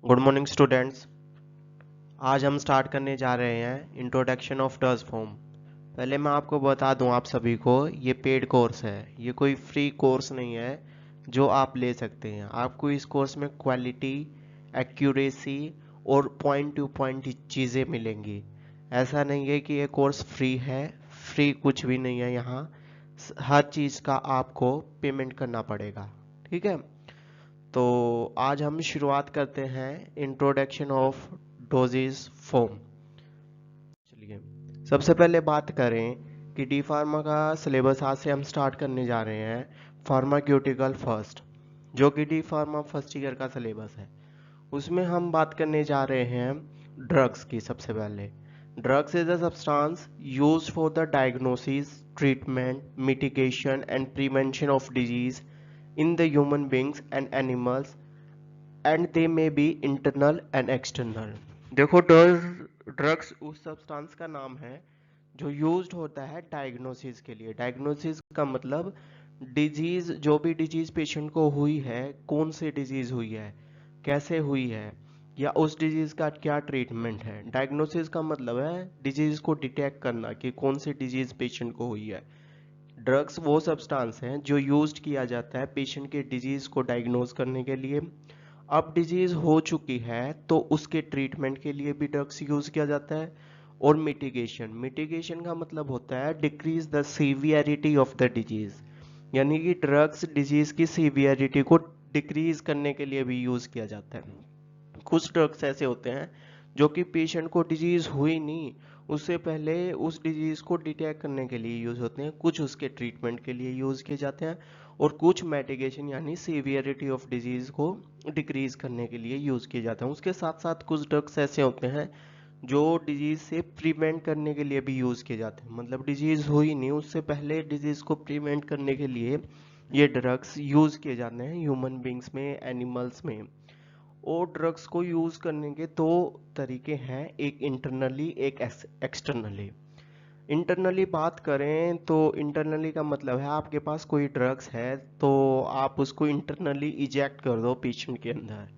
Good morning students. आज हम start करने जा रहे हैं इंट्रोडक्शन ऑफ डज फॉर्म। पहले मैं आपको बता दूं आप सभी को, ये पेड कोर्स है, ये कोई फ्री कोर्स नहीं है जो आप ले सकते हैं। आपको इस कोर्स में क्वालिटी, एक्यूरेसी और पॉइंट टू पॉइंट चीज़ें मिलेंगी। ऐसा नहीं है कि ये कोर्स फ्री है, फ्री कुछ भी नहीं है। यहाँ हर चीज़ का आपको पेमेंट करना पड़ेगा, ठीक है। तो आज हम शुरुआत करते हैं इंट्रोडक्शन ऑफ डोजेज फॉर्म। चलिए, सबसे पहले बात करें कि डी फार्मा का सिलेबस आज से हम स्टार्ट करने जा रहे हैं फार्माक्यूटिकल फर्स्ट, जो कि डी फार्मा फर्स्ट ईयर का सिलेबस है। उसमें हम बात करने जा रहे हैं ड्रग्स की। सबसे पहले, drugs is a substance used for the diagnosis, treatment, mitigation and prevention of disease in the human beings and animals, and they may be internal and external। देखो, ड्रग्स उस सब्सटेंस का नाम है जो यूज्ड होता है डायग्नोसिस के लिए। डायग्नोसिस का मतलब डिजीज, जो भी डिजीज पेशेंट को हुई है, कौन सी डिजीज हुई है, कैसे हुई है, या उस डिजीज का क्या ट्रीटमेंट है। डायग्नोसिस का मतलब है डिजीज को डिटेक्ट करना कि कौन सी डिजीज पेशेंट को हुई है। ड्रग्स वो सब्सटेंस हैं जो यूज्ड किया जाता है पेशेंट के डिजीज को डायग्नोज करने के लिए। अब डिजीज हो चुकी है तो उसके ट्रीटमेंट के लिए भी ड्रग्स यूज किया जाता है। और मिटिगेशन, मिटिगेशन का मतलब होता है decrease the severity of the disease, यानी कि ड्रग्स डिजीज की सीवियरिटी को डिक्रीज करने के लिए भी यूज किया जाता है। कुछ ड्रग्स ऐसे होते हैं जो कि पेशेंट को डिजीज हुई नहीं, उससे पहले उस डिजीज को डिटेक्ट करने के लिए यूज होते हैं, कुछ उसके ट्रीटमेंट के लिए यूज किए जाते हैं, और कुछ मेडिकेशन यानी सीवियरिटी ऑफ डिजीज को डिक्रीज करने के लिए यूज किए जाते हैं। उसके साथ साथ कुछ ड्रग्स ऐसे होते हैं जो डिजीज से प्रिवेंट करने के लिए भी यूज किए जाते हैं, मतलब डिजीज हुई नहीं, उससे पहले डिजीज को प्रिवेंट करने के लिए ये ड्रग्स यूज किए जाते हैं ह्यूमन बींग्स में, एनिमल्स में। और ड्रग्स को यूज करने के दो तरीके हैं, एक इंटरनली, एक एक्सटर्नली। इंटरनली बात करें तो इंटरनली का मतलब है आपके पास कोई ड्रग्स है तो आप उसको इंटरनली इजेक्ट कर दो पेशेंट के अंदर,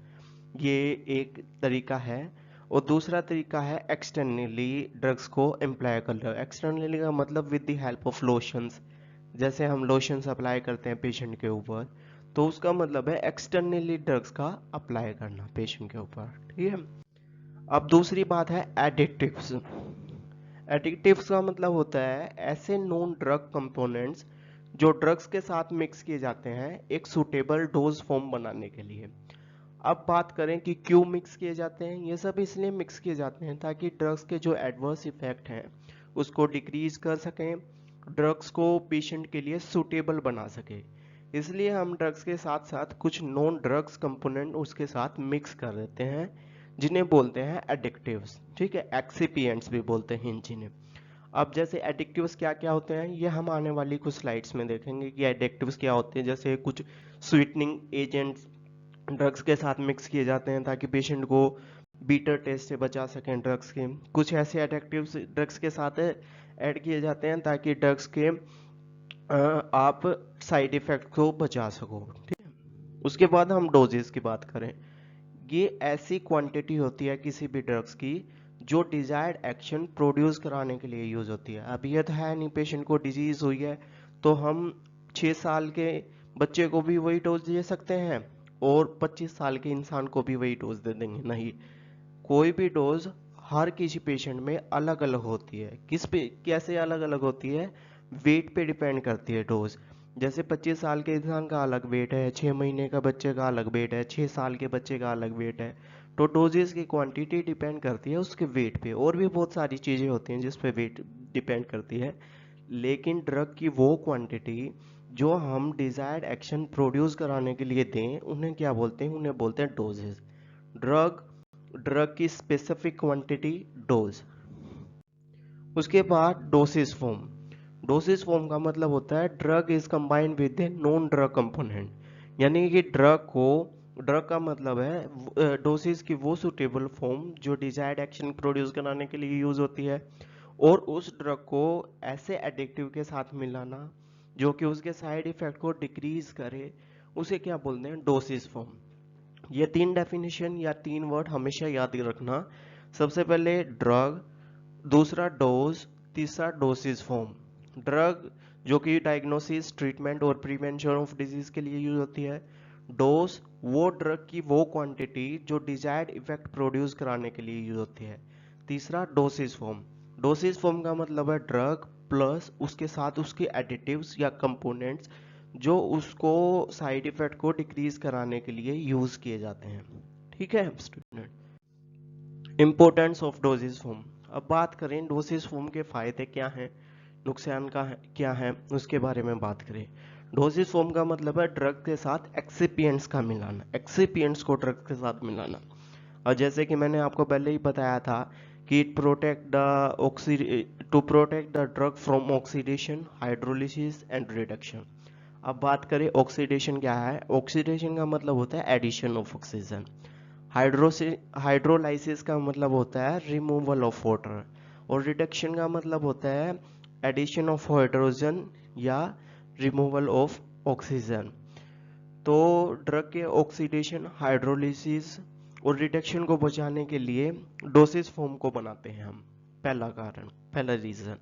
ये एक तरीका है। और दूसरा तरीका है एक्सटर्नली ड्रग्स को अप्लाई कर लो। एक्सटर्नली का मतलब with the help of lotions, जैसे हम लोशंस अप्लाई करते हैं पेशेंट के ऊपर, तो उसका मतलब है एक्सटर्नली ड्रग्स का अप्लाई करना पेशेंट के ऊपर, ठीक है। अब दूसरी बात है एडिक्टिव्स। एडिक्टिव्स का मतलब होता है ऐसे नॉन ड्रग कंपोनेंट्स जो ड्रग्स के साथ मिक्स किए जाते हैं एक सुटेबल डोज फॉर्म बनाने के लिए। अब बात करें कि क्यों मिक्स किए जाते हैं, ये सब इसलिए मिक्स किए जाते हैं ताकि ड्रग्स के जो एडवर्स इफेक्ट हैं उसको डिक्रीज कर सकें, ड्रग्स को पेशेंट के लिए सूटेबल बना सके। इसलिए हम ड्रग्स के साथ साथ कुछ नॉन ड्रग्स कंपोनेंट उसके साथ मिक्स कर देते हैं, जिन्हें बोलते हैं एडिक्टिव्स, ठीक है। एक्सिपिएंट्स भी बोलते हैं इन जिन्हें। अब जैसे एडिक्टिव्स क्या क्या होते हैं ये हम आने वाली कुछ स्लाइड्स में देखेंगे कि एडिक्टिव्स क्या होते हैं। जैसे कुछ स्वीटनिंग एजेंट्स ड्रग्स के साथ मिक्स किए जाते हैं ताकि पेशेंट को बीटर टेस्ट से बचा सकें ड्रग्स के। कुछ ऐसे एडिक्टिव्स ड्रग्स के साथ ऐड किए जाते हैं ताकि ड्रग्स के आप साइड इफेक्ट को बचा सको, ठीक है। उसके बाद हम डोजेस की बात करें, ये ऐसी क्वांटिटी होती है किसी भी ड्रग्स की जो डिजायर्ड एक्शन प्रोड्यूस कराने के लिए यूज होती है। अब ये तो है नहीं पेशेंट को डिजीज हुई है तो हम 6 साल के बच्चे को भी वही डोज दे सकते हैं और 25 साल के इंसान को भी वही डोज दे देंगे, नहीं। कोई भी डोज हर किसी पेशेंट में अलग अलग होती है। किस पे कैसे अलग अलग होती है, वेट पे डिपेंड करती है डोज। जैसे 25 साल के इंसान का अलग वेट है, 6 महीने का बच्चे का अलग वेट है, 6 साल के बच्चे का अलग वेट है। तो डोजेस की क्वांटिटी डिपेंड करती है उसके वेट पे। और भी बहुत सारी चीज़ें होती हैं जिस पे वेट डिपेंड करती है, लेकिन ड्रग की वो क्वांटिटी जो हम डिजायर्ड एक्शन प्रोड्यूस कराने के लिए दें उन्हें क्या बोलते हैं, उन्हें बोलते हैं डोजेस। ड्रग, ड्रग की स्पेसिफिक क्वांटिटी, डोज। उसके बाद डोसेज फॉर्म। डोसेज फॉर्म का मतलब होता है drug is combined with a non drug component, यानी कि ड्रग को, ड्रग का मतलब है डोसेज की वो सुटेबल फॉर्म जो डिजायर्ड एक्शन प्रोड्यूस कराने के लिए यूज होती है, और उस ड्रग को ऐसे एडिक्टिव के साथ मिलाना जो कि उसके साइड इफेक्ट को डिक्रीज करे, उसे क्या बोलते हैं, डोसेज फॉर्म। ये 3 डेफिनेशन या 3 वर्ड हमेशा याद रखना। सबसे पहले ड्रग, दूसरा डोज, तीसरा डोसेज फॉर्म। ड्रग जो कि डायग्नोसिस, ट्रीटमेंट और प्रिवेंशन ऑफ डिजीज के लिए यूज होती है। डोज वो ड्रग की वो क्वांटिटी जो डिजायर्ड इफेक्ट प्रोड्यूस कराने के लिए यूज होती है। तीसरा डोसेज फॉर्म। डोसेज फॉर्म का मतलब है ड्रग प्लस उसके साथ उसके एडिटिव्स या कंपोनेंट्स जो उसको साइड इफेक्ट को डिक्रीज कराने के लिए यूज किए जाते हैं। ठीक है student. Importance of dosage form. अब बात करें डोसेज फॉर्म के फायदे क्या हैं, नुकसान का क्या है, उसके बारे में बात करें। डोसेज फॉर्म का मतलब है ड्रग के साथ एक्सिपिएंट्स का मिलाना, एक्सिपिएंट्स को ड्रग के साथ मिलाना। और जैसे कि मैंने आपको पहले ही बताया था कि to protect the drug from oxidation, hydrolysis and reduction. अब बात करें ऑक्सीडेशन क्या है। ऑक्सीडेशन का मतलब होता है एडिशन ऑफ ऑक्सीजन। हाइड्रोलाइसिस का मतलब होता है रिमूवल ऑफ वाटर। और रिडक्शन का मतलब होता है एडिशन ऑफ हाइड्रोजन या रिमूवल ऑफ ऑक्सीजन। तो ड्रग के ऑक्सीडेशन, हाइड्रोलिसिस और रिडक्शन को बचाने के लिए डोसेज फॉर्म को बनाते हैं हम। पहला कारण, पहला रीजन,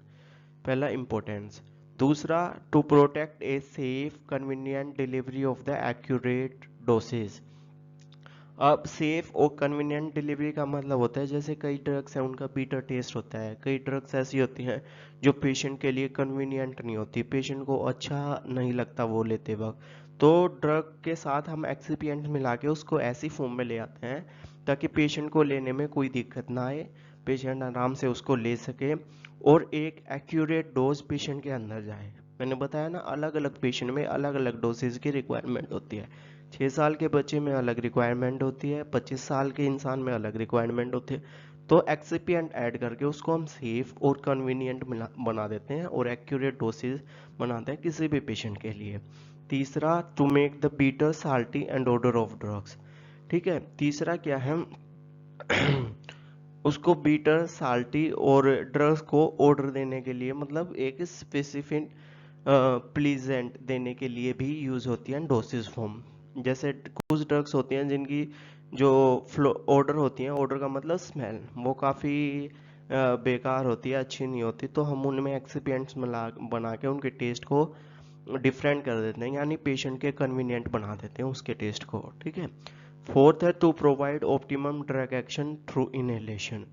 पहला इंपॉर्टेंस। दूसरा, to protect a safe convenient delivery of the accurate dosage. अब सेफ और कन्वीनियंट डिलीवरी का मतलब होता है जैसे कई ड्रग्स हैं उनका बीटर टेस्ट होता है, कई ड्रग्स ऐसी होती हैं जो पेशेंट के लिए कन्वीनियंट नहीं होती, पेशेंट को अच्छा नहीं लगता वो लेते वक्त। तो ड्रग के साथ हम एक्सिपिएंट मिला के उसको ऐसी फॉर्म में ले आते हैं ताकि पेशेंट को लेने में कोई दिक्कत ना आए, पेशेंट आराम से उसको ले सके और एक एक्यूरेट डोज पेशेंट के अंदर जाए। मैंने बताया ना, अलग अलग पेशेंट में अलग अलग डोजेज की रिक्वायरमेंट होती है। 6 साल के बच्चे में अलग रिक्वायरमेंट होती है, 25 साल के इंसान में अलग रिक्वायरमेंट होती है। तो एक्सिपिएंट ऐड करके उसको हम सेफ और कन्वीनियंट बना देते हैं और एक्यूरेट डोसेज बनाते हैं किसी भी पेशेंट के लिए। तीसरा, to make the bitter salty and order of drugs. ठीक है, तीसरा क्या है उसको बीटर, साल्टी और ड्रग्स को ऑर्डर देने के लिए, मतलब एक स्पेसिफिक प्लीजेंट देने के लिए भी यूज होती है डोसेज फॉर्म। जैसे कुछ ड्रग्स होती हैं जिनकी जो फ्लो ऑर्डर होती हैं, ऑर्डर का मतलब स्मेल, वो काफ़ी बेकार होती है, अच्छी नहीं होती, तो हम उनमें एक्सिपिएंट्स मिला बना के उनके टेस्ट को डिफरेंट कर देते हैं, यानी पेशेंट के कन्वीनियंट बना देते हैं उसके टेस्ट को। ठीक है। फोर्थ है to provide optimum drug action through inhalation.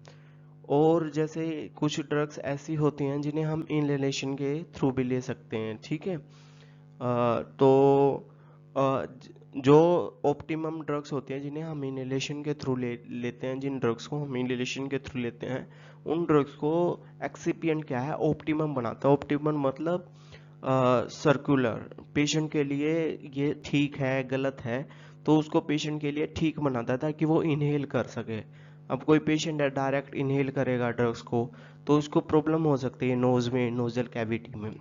और जैसे कुछ ड्रग्स ऐसी होती हैं जिन्हें हम इनहेलेशन के थ्रू भी ले सकते हैं। ठीक है। तो जो ऑप्टिमम ड्रग्स होती हैं जिन्हें हम इनहेलेशन के थ्रू लेते हैं, जिन ड्रग्स को हम इनहेलेशन के थ्रू लेते हैं, उन ड्रग्स को एक्सिपिएंट क्या है, ऑप्टिमम बनाता है। ऑप्टिमम मतलब सर्कुलर, पेशेंट के लिए ये ठीक है गलत है, तो उसको पेशेंट के लिए ठीक बनाता है ताकि वो इनहेल कर सके। अब कोई पेशेंट है डायरेक्ट इनहेल करेगा ड्रग्स को तो उसको प्रॉब्लम हो सकती है नोज में, नोजल कैविटी में।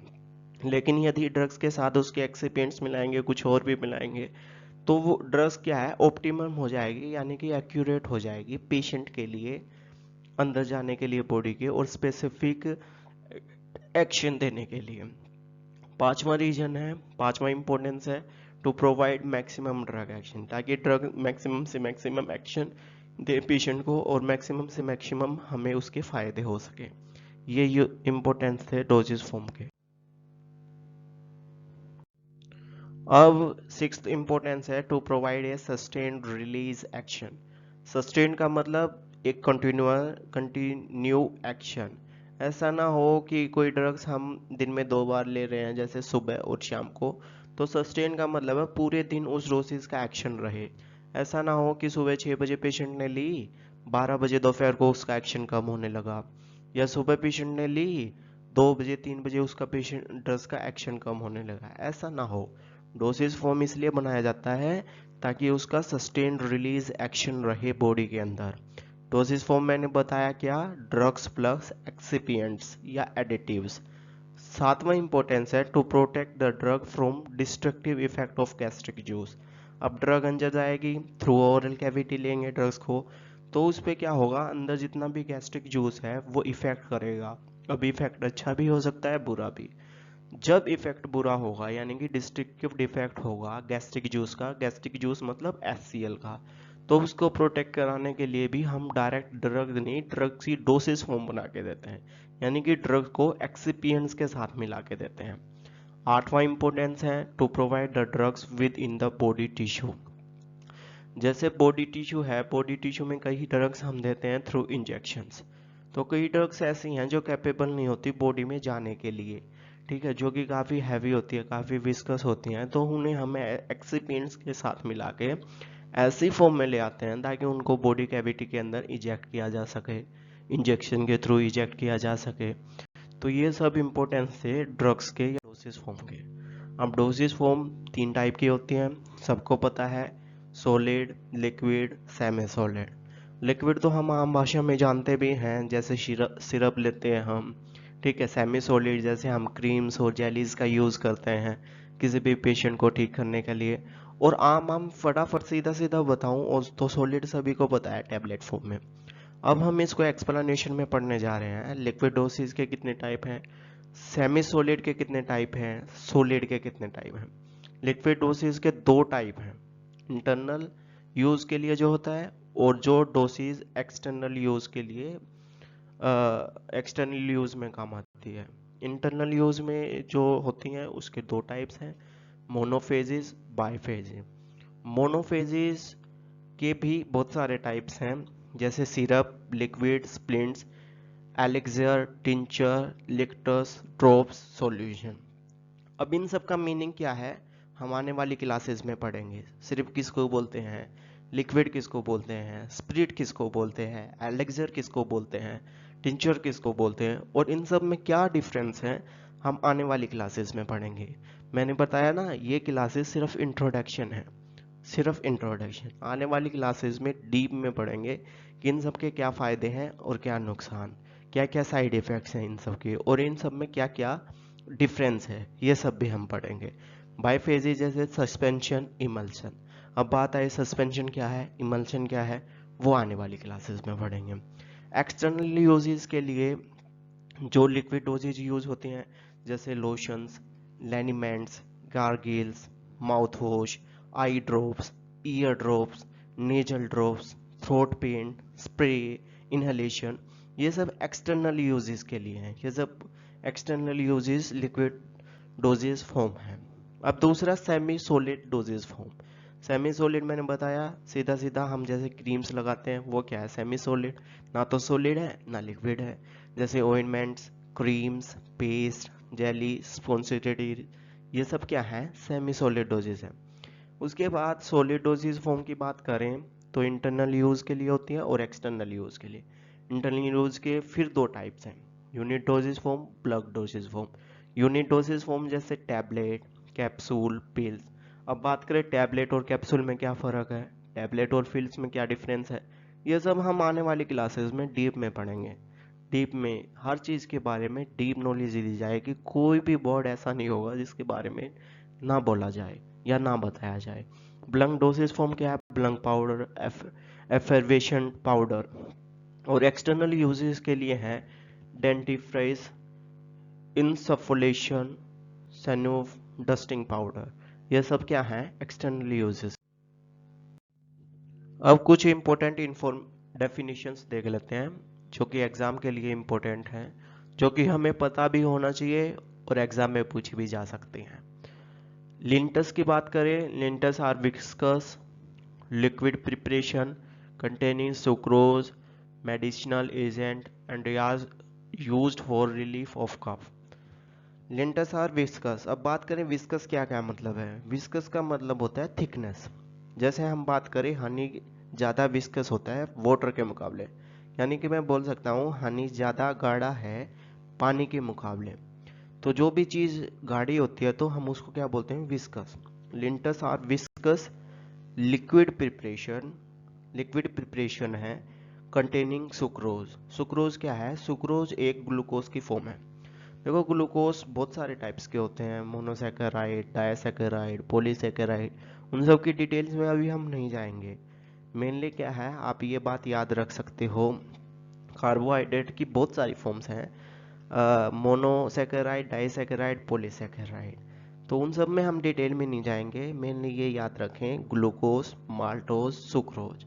लेकिन यदि ड्रग्स के साथ उसके एक्सिपिएंट्स मिलाएंगे, कुछ और भी मिलाएंगे, तो वो ड्रग्स क्या है, ऑप्टिमम हो जाएगी, यानी कि एक्यूरेट हो जाएगी पेशेंट के लिए, अंदर जाने के लिए बॉडी के, और स्पेसिफिक एक्शन देने के लिए। पांचवा रीजन है, पांचवा इंपॉर्टेंस है to provide maximum drug action, ताकि ड्रग मैक्सिमम से मैक्सिमम एक्शन दे पेशेंट को और मैक्सिमम से मैक्सिमम हमें उसके फायदे हो सके। ये इंपॉर्टेंस थे डोजेस फॉर्म के। अब सिक्स्थ इंपॉर्टेंस है to provide a sustained release action. Sustain का मतलब एक कंटिन्यू एक्शन। ऐसा ना हो कि कोई ड्रग्स हम दिन में 2 बार ले रहे हैं, जैसे सुबह और शाम को, तो सस्टेन का मतलब है पूरे दिन उस डोसेज का एक्शन रहे। ऐसा ना हो कि सुबह 6 बजे पेशेंट ने ली, 12 बजे दोपहर को उसका एक्शन कम होने लगा, या सुबह पेशेंट ने ली, 2 बजे 3 बजे उसका पेशेंट ड्रग्स का एक्शन कम होने लगा। ऐसा ना हो। डोसेज फॉर्म इसलिए बनाया जाता है ताकि उसका सस्टेन्ड रिलीज एक्शन रहे बॉडी के अंदर। डोसेज फॉर्म मैंने बताया क्या, ड्रग्स प्लस एक्सिपिएंट्स या एडिटिव्स। सातवां इंपॉर्टेंस है to protect the drug from destructive effect of gastric juice. अब ड्रग अंदर जाएगी, थ्रू ओरल कैविटी लेंगे ड्रग्स को, तो उस पे क्या होगा, अंदर जितना भी गैस्ट्रिक जूस है वो इफेक्ट करेगा। अब इफेक्ट अच्छा भी हो सकता है, बुरा भी। जब इफेक्ट बुरा होगा यानी कि डिस्ट्रक्टिव डिफेक्ट होगा गैस्ट्रिक जूस का, गैस्ट्रिक जूस मतलब HCl का, तो उसको प्रोटेक्ट कराने के लिए भी हम डायरेक्ट ड्रग नहीं, ड्रग की डोसेज फॉर्म बना के देते हैं, यानी कि ड्रग को एक्सिपिएंट्स के साथ मिला के देते हैं। आठवां इंपॉर्टेंस है to provide the drugs within the body tissue. जैसे बॉडी टिश्यू है, बॉडी टिश्यू में कई ड्रग्स हम देते हैं थ्रू इंजेक्शंस। तो कई ड्रग्स ऐसी हैं जो कैपेबल नहीं होती बॉडी में जाने के लिए, ठीक है, जो कि काफ़ी हैवी होती है, काफ़ी विस्कस होती हैं, तो उन्हें हमें एक्सिपिएंट्स के साथ मिला के ऐसी फॉर्म में ले आते हैं ताकि उनको बॉडी कैविटी के अंदर इजेक्ट किया जा सके, इंजेक्शन के थ्रू इजेक्ट किया जा सके। तो ये सब इम्पोर्टेंस थे ड्रग्स के या डोसेज फॉर्म के। अब डोसेज फॉर्म 3 टाइप की होती हैं, सबको पता है, solid, liquid, semi solid. Liquid तो हम आम भाषा में जानते भी हैं, जैसे सिरप लेते हैं हम, ठीक है। सेमी सॉलिड जैसे हम क्रीम्स और जेलीज का यूज़ करते हैं किसी भी पेशेंट को ठीक करने के लिए। और आम फटाफट सीधा सीधा बताऊं और तो सॉलिड सभी को पता है टैबलेट फॉर्म में। अब हम इसको एक्सप्लेनेशन में पढ़ने जा रहे हैं। लिक्विड डोसेज के कितने टाइप हैं, सेमी सॉलिड के कितने टाइप हैं, सॉलिड के कितने टाइप हैं। लिक्विड डोसेज के 2 टाइप हैं, इंटरनल यूज के लिए जो होता है और जो डोसेज एक्सटर्नल यूज के लिए एक्सटर्नल यूज में काम आती है। इंटरनल यूज में जो होती हैं उसके 2 टाइप्स हैं, मोनोफेजिस, बाइफेजिस। मोनोफेजिस के भी बहुत सारे टाइप्स हैं, जैसे syrup, liquid, splints, elixir, tincture, linctus, drops, solution. अब इन सब का मीनिंग क्या है हम आने वाली क्लासेस में पढ़ेंगे। सिरप किसको बोलते हैं, लिक्विड किसको बोलते हैं, स्प्रिट किसको बोलते हैं, एलिक्सर किसको बोलते हैं, टिंचर किसको बोलते हैं, और इन सब में क्या डिफरेंस है हम आने वाली क्लासेस में पढ़ेंगे। मैंने बताया ना, ये क्लासेस सिर्फ इंट्रोडक्शन है, सिर्फ इंट्रोडक्शन। आने वाली क्लासेस में डीप में पढ़ेंगे कि इन सब के क्या फ़ायदे हैं और क्या नुकसान, क्या क्या साइड इफ़ेक्ट्स हैं इन सब के, और इन सब में क्या क्या डिफरेंस है, ये सब भी हम पढ़ेंगे। बाइफेजी जैसे सस्पेंशन, इमल्शन। अब बात आई सस्पेंशन क्या है, इमल्शन क्या है, वो आने वाली क्लासेस में पढ़ेंगे। एक्सटर्नल यूजेस के लिए जो लिक्विड डोजेज यूज होती हैं, जैसे lotions, liniments, gargles, mouth wash, eye drops, ear drops, nasal drops, throat paint, spray, inhalation, ये सब एक्सटर्नल यूजेस के लिए हैं। ये सब external uses liquid dosage form है। अब दूसरा semi solid dosage form. Semi solid मैंने बताया, सीधा सीधा हम जैसे क्रीम्स लगाते हैं वो क्या है, सेमी सॉलिड, ना तो सॉलिड है ना लिक्विड है। जैसे ऑइंटमेंट्स, क्रीम्स, पेस्ट, जेली, स्पॉन्सिटेटिव, ये सब क्या है, सेमी सॉलिड डोजेज है। उसके बाद सॉलिड डोजेज फॉर्म की बात करें तो इंटरनल यूज के लिए होती है और एक्सटर्नल यूज के लिए। इंटरनल यूज के फिर 2 टाइप्स हैं, unit doses form, bulk doses form. Unit doses form जैसे टैबलेट, कैप्सूल, पिल्स। अब बात करें टैबलेट और कैप्सूल में क्या फ़र्क है, टैबलेट और पिल्स में क्या डिफरेंस है, ये सब हम आने वाली क्लासेस में डीप में पढ़ेंगे। डीप में हर चीज़ के बारे में डीप नॉलेज दी जाएगी, कोई भी वर्ड ऐसा नहीं होगा जिसके बारे में ना बोला जाए या ना बताया जाए। ब्लंक डोसेज फॉर्म क्या है, ब्लंक पाउडर, एफर्वेशन पाउडर। और एक्सटर्नल यूजेस के लिए है डेंटिफ्राइज, इंसफोलेशन, सैनोव, डस्टिंग पाउडर। ये सब क्या है, एक्सटर्नल यूजेस। अब कुछ इंपॉर्टेंट इन्फॉर्म डेफिनेशंस देख लेते हैं जो कि एग्जाम के लिए इंपॉर्टेंट हैं, जो कि हमें पता भी होना चाहिए और एग्जाम में पूछी भी जा सकती हैं। लिंटस की बात करें, linctus are viscous liquid preparation containing sucrose, medicinal agent and is used for relief of cough. Linctus are viscous. अब बात करें विस्कस क्या क्या मतलब है, विस्कस का मतलब होता है थिकनेस। जैसे हम बात करें हनी ज़्यादा विस्कस होता है वाटर के मुकाबले, यानी कि मैं बोल सकता हूँ हनी ज़्यादा गाढ़ा है पानी के मुकाबले। तो जो भी चीज़ गाढ़ी होती है तो हम उसको क्या बोलते हैं, viscous. Linctus are viscous liquid preparation, liquid preparation है कंटेनिंग सुक्रोज। सुक्रोज क्या है, सुक्रोज एक ग्लूकोज की फॉर्म है। देखो ग्लूकोज बहुत सारे टाइप्स के होते हैं, मोनोसैकेराइड, डायसैकेराइड, पॉलीसैकेराइड, उन सब की डिटेल्स में अभी हम नहीं जाएंगे। मेनली क्या है, आप ये बात याद रख सकते हो, कार्बोहाइड्रेट की बहुत सारी फॉर्म्स हैं। Monosaccharide, disaccharide, polysaccharide. तो उन सब में हम डिटेल में नहीं जाएंगे, मेनली ये याद रखें, ग्लूकोज, माल्टोज, सुक्रोज।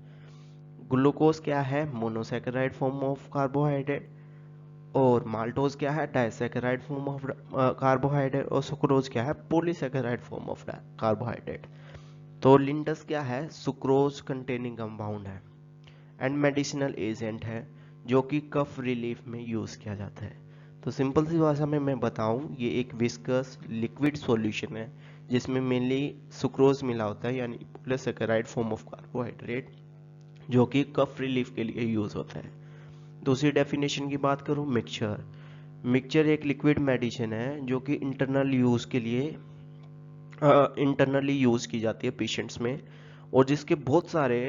ग्लूकोज क्या है? मोनोसेकेराइड फॉर्म ऑफ कार्बोहाइड्रेट, और माल्टोज क्या है? डाइसेकेराइड फॉर्म ऑफ कार्बोहाइड्रेट, और सुक्रोज क्या है? Polysaccharide form of carbohydrate. तो लिंडस क्या है? सुक्रोज कंटेनिंग कंपाउंड है एंड मेडिसिनल एजेंट है, जो कि कफ रिलीफ में यूज किया जाता है। तो सिंपल सी भाषा में मैं बताऊं, ये एक विस्कस लिक्विड सॉल्यूशन है जिसमें मेनली सुक्रोज मिला होता है, यानी पॉलीसेकेराइड फॉर्म ऑफ कार्बोहाइड्रेट, जो कि कफ रिलीफ के लिए यूज होता है। दूसरी डेफिनेशन की बात करूं, मिक्सचर। मिक्सचर एक लिक्विड मेडिसिन है जो कि इंटरनली यूज की जाती है पेशेंट्स में, और जिसके बहुत सारे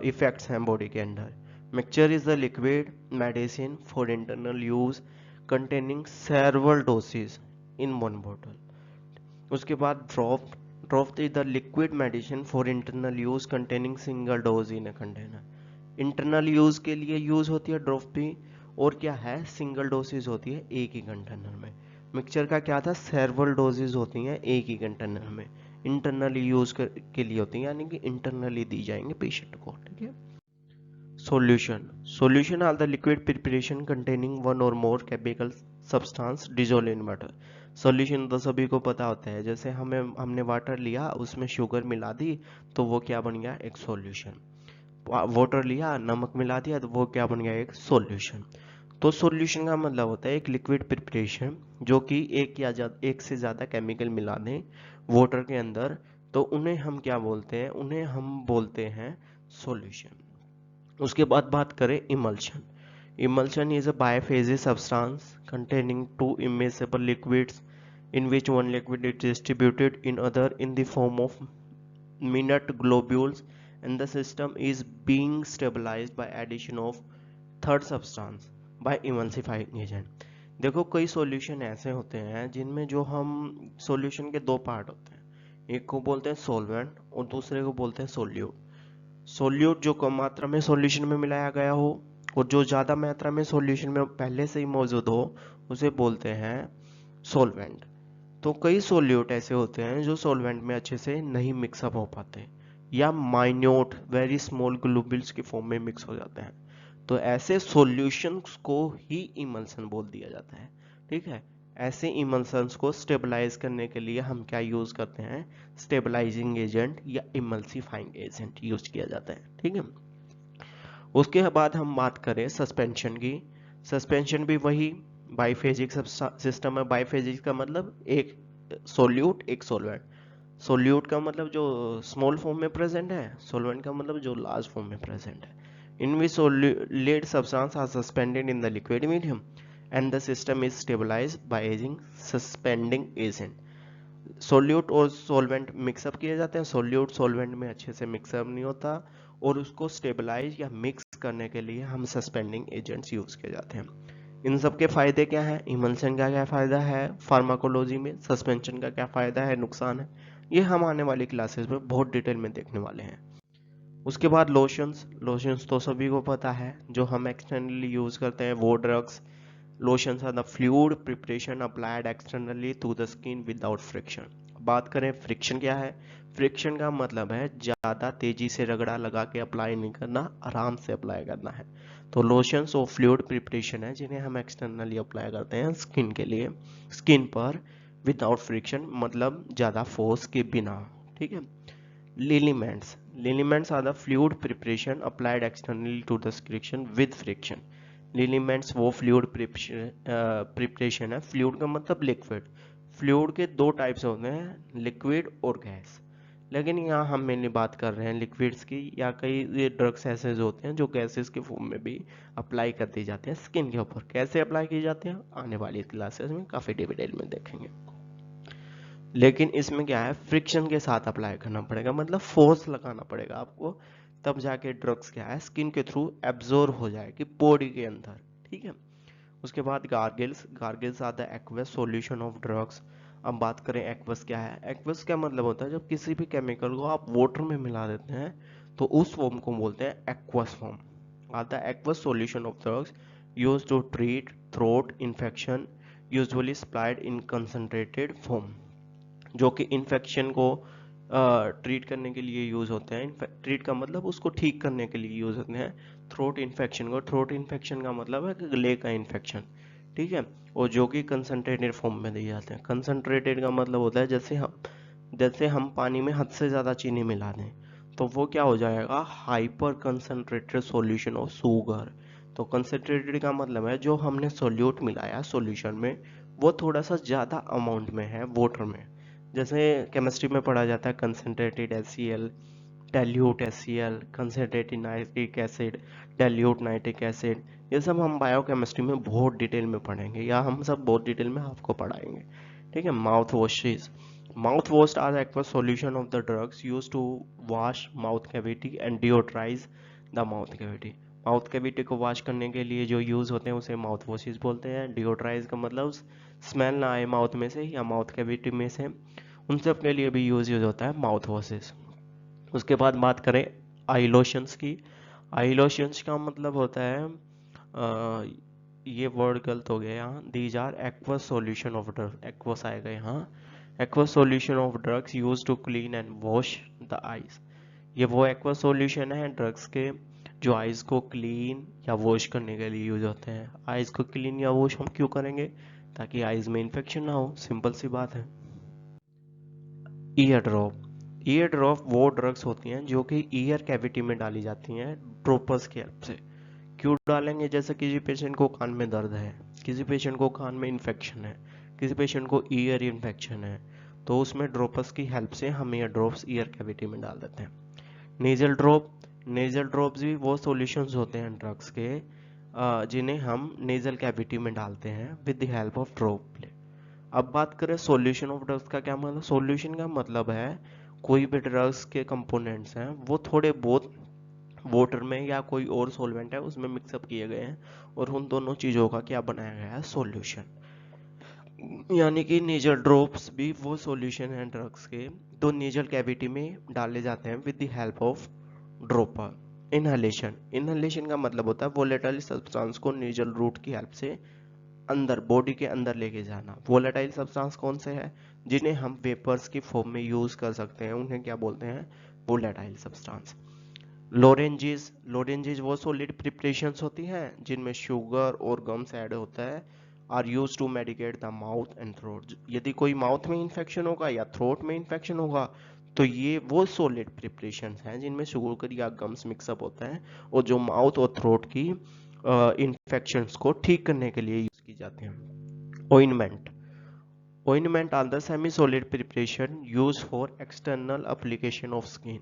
इफेक्ट्स हैं बॉडी के अंदर। Mixture is the liquid medicine for internal use containing several dosage in one bottle. उसके बाद drop is the liquid medicine for internal use containing single dose in a container. Internal use के लिए use होती है drop भी, और क्या है? सिंगल डोसेज होती है एक ही कंटेनर में। मिक्सचर का क्या था? सेवरल डोजेज होती हैं एक ही कंटेनर में, इंटरनली यूज के लिए होती हैं, यानी कि इंटरनली दी जाएंगे पेशेंट को। ठीक है। Solution are the liquid preparation containing one और more chemical substance dissolve in water. Solution तो सभी को पता होता है, जैसे हमने वाटर लिया, उसमें शुगर मिला दी, तो वो क्या बन गया? एक सॉल्यूशन। वाटर लिया, नमक मिला दिया, तो वो क्या बन गया? एक सॉल्यूशन। तो सॉल्यूशन का मतलब होता है एक लिक्विड प्रिपरेशन जो कि एक से ज़्यादा केमिकल मिला दें वाटर के अंदर, तो उन्हें हम क्या बोलते हैं? उन्हें हम बोलते हैं सॉल्यूशन। उसके बाद बात करें emulsion. Emulsion is a biphasic substance containing two immiscible liquids in which one liquid is distributed in other in the form of minute globules, and the system is being stabilized by addition of third substance by emulsifying agent. देखो, कई solution ऐसे होते हैं जिनमें जो हम solution के दो पार्ट होते हैं, एक को बोलते हैं सॉल्वेंट और दूसरे को बोलते हैं सोल्यूट। सोल्यूट जो कम मात्रा में सॉल्यूशन में मिलाया गया हो, और जो ज़्यादा मात्रा में सॉल्यूशन में पहले से ही मौजूद हो, उसे बोलते हैं सॉल्वेंट। तो कई सोल्यूट ऐसे होते हैं जो सॉल्वेंट में अच्छे से नहीं मिक्सअप हो पाते, या माइन्यूट वेरी स्मॉल ग्लोब्यूल्स के फॉर्म में मिक्स हो जाते हैं। तो ऐसे सॉल्यूशंस को ही इमल्सन बोल दिया जाता है। ठीक है। ऐसे इमल्सन्स को स्टेबलाइज करने के लिए हम क्या यूज करते हैं? स्टेबलाइजिंग एजेंट या इमल्सिफाइंग एजेंट यूज किया जाता है। ठीक है। उसके बाद हम बात करें सस्पेंशन की। सस्पेंशन भी वही बाइफेजिक सिस्टम है। बाइफेजिक का मतलब एक सोल्यूट एक सोलवेंट। सोल्यूट का मतलब जो स्मॉल फॉर्म में प्रेजेंट है, सोलवेंट का मतलब जो लार्ज फॉर्म में प्रेजेंट है। in which solid substances are suspended in the liquid medium and the system is stabilized by using suspending agent। Solute और सॉल्वेंट मिक्सअप किए जाते हैं, सोल्यूट सॉल्वेंट में अच्छे से मिक्सअप नहीं होता, और उसको स्टेबलाइज या मिक्स करने के लिए हम सस्पेंडिंग एजेंट्स यूज किए जाते हैं। इन सब के फायदे क्या है? इमल्शन का क्या फायदा है फार्माकोलॉजी में, सस्पेंशन का क्या फायदा है, नुकसान है, ये हम आने वाली क्लासेस में बहुत डिटेल में देखने वाले हैं। उसके बाद लोशंस तो सभी को पता है, जो हम एक्सटर्नली यूज करते हैं वो drugs. Lotions are the fluid preparation applied externally to the skin without friction. बात करें फ्रिक्शन क्या है? फ्रिक्शन का मतलब है ज्यादा तेजी से रगड़ा लगा के अप्लाई नहीं करना, आराम से अप्लाई करना है। तो लोशंस और फ्लूइड प्रिपरेशन है जिन्हें हम एक्सटर्नली अप्लाई करते हैं स्किन के लिए, स्किन पर, विदाउट फ्रिक्शन मतलब ज्यादा फोर्स के बिना। ठीक है। Liniments are the fluid preparation applied externally to the friction with friction। Liniments वो fluid preparation है। fluid का मतलब liquid। fluid के दो टाइप्स होते हैं, liquid और गैस। लेकिन यहाँ हम मेनली बात कर रहे हैं लिक्विड्स की, या कई ये ड्रग्स ऐसे होते हैं जो गैसेस के फॉर्म में भी अप्लाई कर दी जाते हैं स्किन के ऊपर। कैसे अप्लाई की जाते हैं आने वाली क्लासेस में काफ़ी डिटेल में देखेंगे। लेकिन इसमें क्या है? फ्रिक्शन के साथ अप्लाई करना पड़ेगा, मतलब फोर्स लगाना पड़ेगा आपको, तब जाके ड्रग्स क्या है स्किन के थ्रू एब्जॉर्ब हो जाएगी बॉडी के अंदर। ठीक है। उसके बाद gargles are the aqueous solution of drugs. अब बात करें एक्वस क्या है? एक्वस का मतलब होता है जब किसी भी केमिकल को आप वाटर में मिला देते हैं, तो उस फॉर्म को बोलते हैं aqueous form. Are the aqueous solution of drugs use to treat throat infection, usually supplied in concentrated form, जो कि इन्फेक्शन को ट्रीट करने के लिए यूज होते हैं। ट्रीट का मतलब उसको ठीक करने के लिए यूज होते हैं। थ्रोट इन्फेक्शन का मतलब है गले का इन्फेक्शन, ठीक है। और जो कि कंसनट्रेटेड फॉर्म में दिए जाते हैं। कंसनट्रेटेड का मतलब होता है जैसे हम पानी में हद से ज़्यादा चीनी मिला दें तो वो क्या हो जाएगा, hyper concentrated solution of sugar. तो कंसनट्रेटेड का मतलब है जो हमने सोल्यूट मिलाया सॉल्यूशन में वो थोड़ा सा ज़्यादा अमाउंट में है वाटर में। जैसे केमिस्ट्री में पढ़ा जाता है concentrated HCl, dilute HCl, concentrated nitric acid, dilute nitric acid. ये सब हम बायोकेमिस्ट्री में बहुत डिटेल में पढ़ेंगे, या हम सब बहुत डिटेल में आपको पढ़ाएंगे, ठीक है। Mouth washes, mouth wash are aqua solution of the drugs use to wash mouth cavity and deodorize the mouth cavity. Mouth cavity को वॉश करने के लिए जो यूज होते हैं उसे माउथ वॉशेज बोलते हैं। डिओड्राइज का मतलब स्मेल ना आए माउथ में से या माउथ कैविटी में से, उन सब के लिए भी यूज होता है माउथ वॉशेज। उसके बाद बात करें आई लोशंस की। आई लोशंस का मतलब होता है ये वर्ड गलत हो गया यहाँ, these are aqueous solution of drugs, aqueous आएगा यहाँ, aqueous solution of drugs use to clean and wash the eyes. ये वो एक्वस सॉल्यूशन है ड्रग्स के जो आइज को क्लीन या वॉश करने के लिए यूज होते हैं। आइज को क्लीन या वॉश हम क्यों करेंगे, ताकि आइज में इन्फेक्शन ना हो, सिंपल सी बात है। ईयर ड्रॉप, ईयर ड्रॉप वो ड्रग्स होती हैं जो कि ईयर कैविटी में डाली जाती हैं ड्रॉपर्स की हेल्प से। क्यों डालेंगे, जैसे किसी पेशेंट को कान में दर्द है, किसी पेशेंट को कान में इन्फेक्शन है, किसी पेशेंट को ईयर इन्फेक्शन है, तो उसमें ड्रॉपर्स की हेल्प से हम ईयर ड्रॉप्स ईयर कैविटी में डाल देते हैं। नेजल ड्रॉप, नेजल ड्रॉप्स भी वो सॉल्यूशंस होते हैं ड्रग्स के जिन्हें हम नेजल कैविटी में डालते हैं with the help of drop. अब बात करें सॉल्यूशन ऑफ ड्रग्स का क्या मतलब। सॉल्यूशन का मतलब है कोई भी ड्रग्स के कंपोनेंट्स हैं वो थोड़े बहुत वाटर में या कोई और सॉल्वेंट है उसमें मिक्सअप किए गए हैं और उन दोनों चीजों का क्या बनाया गया है, सॉल्यूशन। यानी कि नेजल ड्रॉप्स भी वो सॉल्यूशन है ड्रग्स के तो नेजल कैविटी में डाले जाते हैं with the help of dropper. Inhalation, inhalation का मतलब होता है वोलेटाइल सब्सटेंस को नेजल रूट की हेल्प से अंदर बॉडी के अंदर लेके जाना। वोलेटाइल सब्सटेंस कौन से हैं, जिन्हें हम वेपर्स की फॉर्म में यूज कर सकते हैं, उन्हें क्या बोलते हैं, वोलेटाइल सब्सटेंस। लोरेंजेस, लोरेंजेस वो सॉलिड प्रिपरेशंस होती हैं जिनमें शुगर और गम्स ऐड होता है, are use to medicate the mouth and throat. यदि कोई माउथ में इंफेक्शन होगा या थ्रोट में इंफेक्शन होगा तो ये वो सॉलिड प्रिपरेशंस हैं जिनमें शुगर या गम्स मिक्सअप होता है और जो माउथ और थ्रोट की इंफेक्शंस को ठीक करने के लिए यूज की जाती हैं। ओइनमेंट, ointment are the semi-solid preparation used for external application of skin.